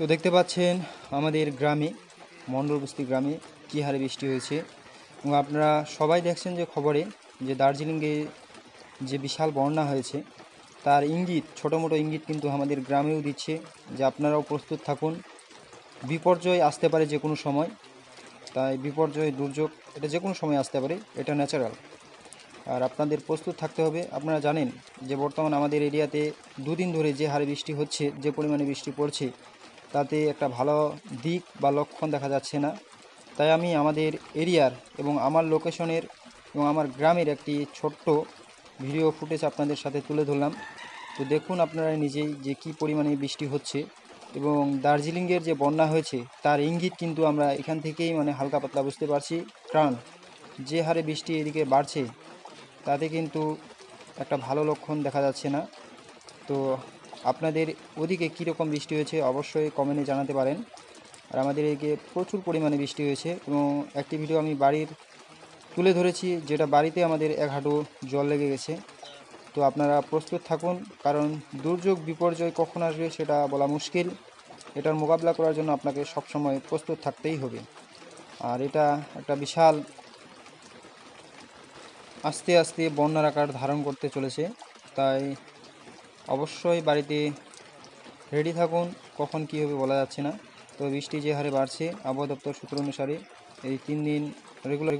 তো দেখতে পাচ্ছেন আমাদের গ্রামে, মণ্ডলবস্তি গ্রামে কী হারে বৃষ্টি হয়েছে। এবং আপনারা সবাই দেখছেন যে খবরে যে দার্জিলিংয়ে যে বিশাল বন্যা হয়েছে, তার ইঙ্গিত, ছোটো মোটো ইঙ্গিত কিন্তু আমাদের গ্রামেও দিচ্ছে যে আপনারাও প্রস্তুত থাকুন, বিপর্যয় আসতে পারে যে কোনো সময়। তাই বিপর্যয়, দুর্যোগ এটা যে কোনো সময় আসতে পারে, এটা ন্যাচারাল। আর আপনাদের প্রস্তুত থাকতে হবে। আপনারা জানেন যে বর্তমান আমাদের এরিয়াতে দুদিন ধরে যে হারে বৃষ্টি হচ্ছে, যে পরিমাণে বৃষ্টি পড়ছে, তাতে একটা ভালো দিক বা লক্ষণ দেখা যাচ্ছে না। তাই আমি আমাদের এরিয়ার এবং আমার লোকেশনের এবং আমার গ্রামের একটি ছোট্ট ভিডিও ফুটেজ আপনাদের সাথে তুলে ধরলাম। তো দেখুন আপনারা নিজেই যে কী পরিমাণে বৃষ্টি হচ্ছে এবং দার্জিলিংয়ের যে বন্যা হয়েছে তার ইঙ্গিত কিন্তু আমরা এখান থেকেই হালকা পাতলা বুঝতে পারছি। কারণ যে হারে বৃষ্টি এদিকে বাড়ছে, তাতে কিন্তু একটা ভালো লক্ষণ দেখা যাচ্ছে না। তো আপনাদের ওদিকে কীরকম বৃষ্টি হয়েছে অবশ্যই কমেন্টে জানাতে পারেন। আর আমাদের এদিকে প্রচুর পরিমাণে বৃষ্টি হয়েছে এবং একটি ভিডিও আমি বাড়ির তুলে ধরেছি, যেটা বাড়িতে আমাদের এক হাঁটু জল লেগে গেছে। তো আপনারা প্রস্তুত থাকুন, কারণ দুর্যোগ বিপর্যয় কখন আসবে সেটা বলা মুশকিল। এটার মোকাবিলা করার জন্য আপনাকে সবসময় প্রস্তুত থাকতেই হবে। আর এটা একটা বিশাল আস্তে আস্তে বন্যার আকার ধারণ করতে চলেছে। তাই অবশ্যই বাড়িতে রেডি থাকুন, কখন কী হবে বলা যাচ্ছে না। তো বৃষ্টি যে হারে বাড়ছে, আবহাওয়া দপ্তর সূত্র অনুসারে এই 3 দিন রেগুলার